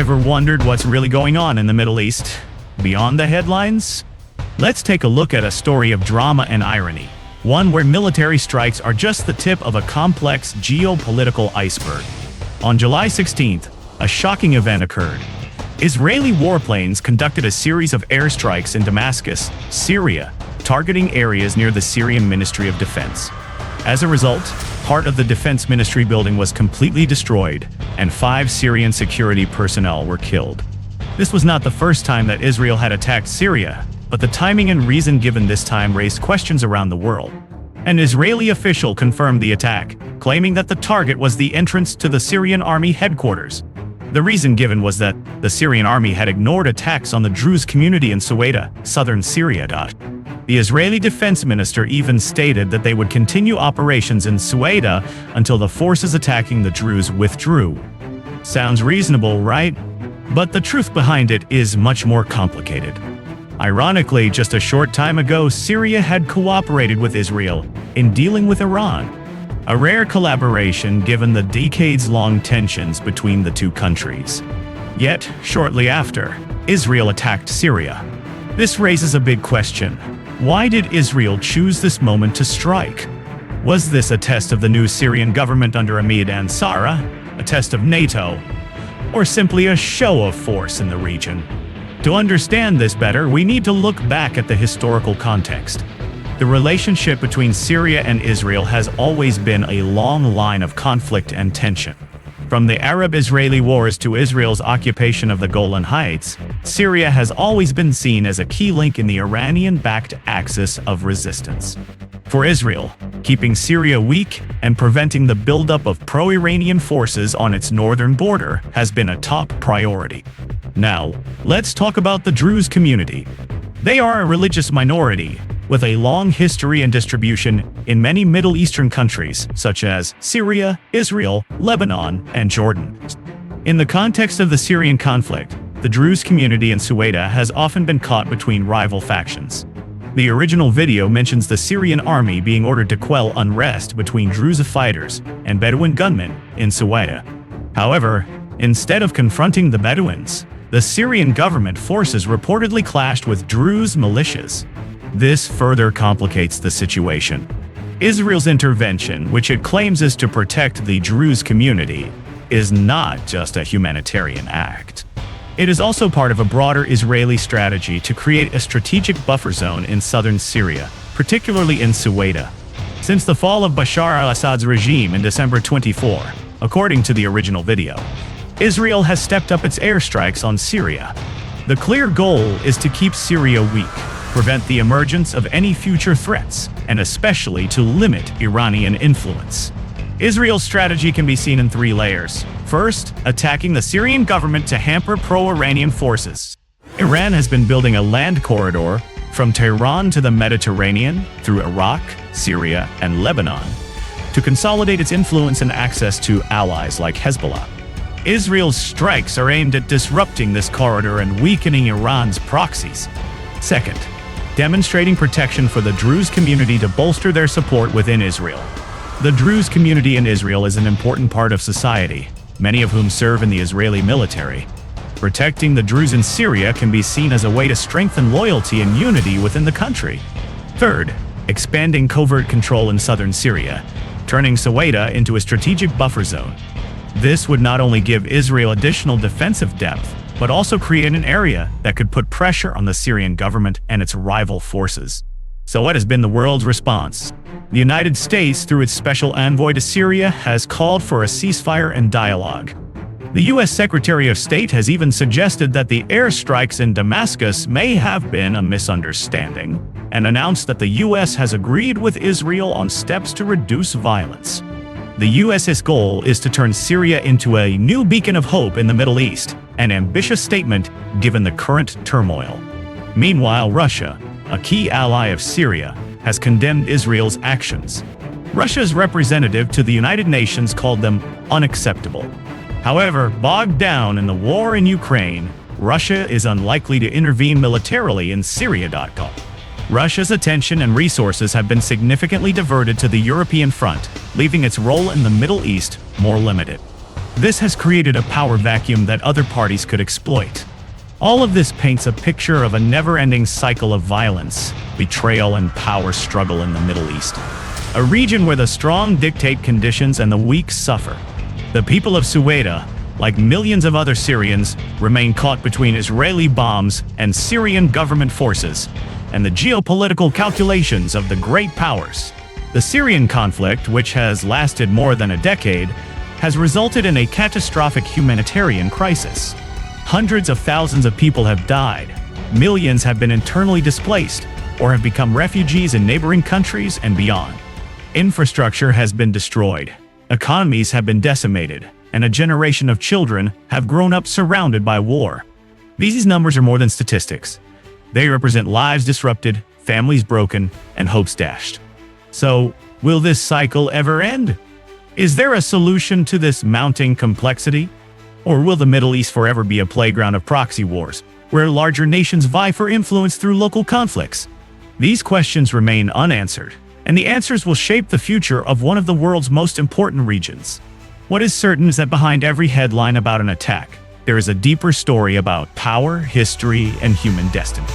Ever wondered what's really going on in the Middle East? Beyond the headlines? Let's take a look at a story of drama and irony. One where military strikes are just the tip of a complex geopolitical iceberg. On July 16th, a shocking event occurred. Israeli warplanes conducted a series of airstrikes in Damascus, Syria, targeting areas near the Syrian Ministry of Defense. As a result, part of the Defense Ministry building was completely destroyed, and 5 Syrian security personnel were killed. This was not the first time that Israel had attacked Syria, but the timing and reason given this time raised questions around the world. An Israeli official confirmed the attack, claiming that the target was the entrance to the Syrian army headquarters. The reason given was that the Syrian army had ignored attacks on the Druze community in Suwaida, southern Syria. The Israeli defense minister even stated that they would continue operations in Suwaida until the forces attacking the Druze withdrew. Sounds reasonable, right? But the truth behind it is much more complicated. Ironically, just a short time ago, Syria had cooperated with Israel in dealing with Iran. A rare collaboration given the decades-long tensions between the two countries. Yet, shortly after, Israel attacked Syria. This raises a big question. Why did Israel choose this moment to strike? Was this a test of the new Syrian government under Ahmed Ansara, a test of NATO, or simply a show of force in the region? To understand this better, we need to look back at the historical context. The relationship between Syria and Israel has always been a long line of conflict and tension. From the Arab-Israeli wars to Israel's occupation of the Golan Heights, Syria has always been seen as a key link in the Iranian-backed axis of resistance. For Israel, keeping Syria weak and preventing the buildup of pro-Iranian forces on its northern border has been a top priority. Now, let's talk about the Druze community. They are a religious minority with a long history and distribution in many Middle Eastern countries, such as Syria, Israel, Lebanon, and Jordan. In the context of the Syrian conflict, the Druze community in Suwaida has often been caught between rival factions. The original video mentions the Syrian army being ordered to quell unrest between Druze fighters and Bedouin gunmen in Suwaida. However, instead of confronting the Bedouins, the Syrian government forces reportedly clashed with Druze militias. This further complicates the situation. Israel's intervention, which it claims is to protect the Druze community, is not just a humanitarian act. It is also part of a broader Israeli strategy to create a strategic buffer zone in southern Syria, particularly in Suwaida. Since the fall of Bashar al-Assad's regime in December 24, according to the original video, Israel has stepped up its airstrikes on Syria. The clear goal is to keep Syria weak, prevent the emergence of any future threats, and especially to limit Iranian influence. Israel's strategy can be seen in 3 layers. First, attacking the Syrian government to hamper pro-Iranian forces. Iran has been building a land corridor from Tehran to the Mediterranean, through Iraq, Syria, and Lebanon, to consolidate its influence and access to allies like Hezbollah. Israel's strikes are aimed at disrupting this corridor and weakening Iran's proxies. Second, demonstrating protection for the Druze community to bolster their support within Israel. The Druze community in Israel is an important part of society, many of whom serve in the Israeli military. Protecting the Druze in Syria can be seen as a way to strengthen loyalty and unity within the country. Third, expanding covert control in southern Syria, turning Suwaida into a strategic buffer zone. This would not only give Israel additional defensive depth, but also create an area that could put pressure on the Syrian government and its rival forces. So what has been the world's response? The United States, through its special envoy to Syria, has called for a ceasefire and dialogue. The U.S. Secretary of State has even suggested that the airstrikes in Damascus may have been a misunderstanding, and announced that the U.S. has agreed with Israel on steps to reduce violence. The U.S.'s goal is to turn Syria into a new beacon of hope in the Middle East, an ambitious statement given the current turmoil. Meanwhile, Russia, a key ally of Syria, has condemned Israel's actions. Russia's representative to the United Nations called them unacceptable. However, bogged down in the war in Ukraine, Russia is unlikely to intervene militarily in Syria. Russia's attention and resources have been significantly diverted to the European front, leaving its role in the Middle East more limited. This has created a power vacuum that other parties could exploit. All of this paints a picture of a never-ending cycle of violence, betrayal, and power struggle in the Middle East. A region where the strong dictate conditions and the weak suffer. The people of Suwaida, like millions of other Syrians, remain caught between Israeli bombs and Syrian government forces, and the geopolitical calculations of the great powers. The Syrian conflict, which has lasted more than a decade, has resulted in a catastrophic humanitarian crisis. Hundreds of thousands of people have died, millions have been internally displaced, or have become refugees in neighboring countries and beyond. Infrastructure has been destroyed, economies have been decimated, and a generation of children have grown up surrounded by war. These numbers are more than statistics. They represent lives disrupted, families broken, and hopes dashed. So, will this cycle ever end? Is there a solution to this mounting complexity? Or will the Middle East forever be a playground of proxy wars, where larger nations vie for influence through local conflicts? These questions remain unanswered, and the answers will shape the future of one of the world's most important regions. What is certain is that behind every headline about an attack, there is a deeper story about power, history, and human destiny.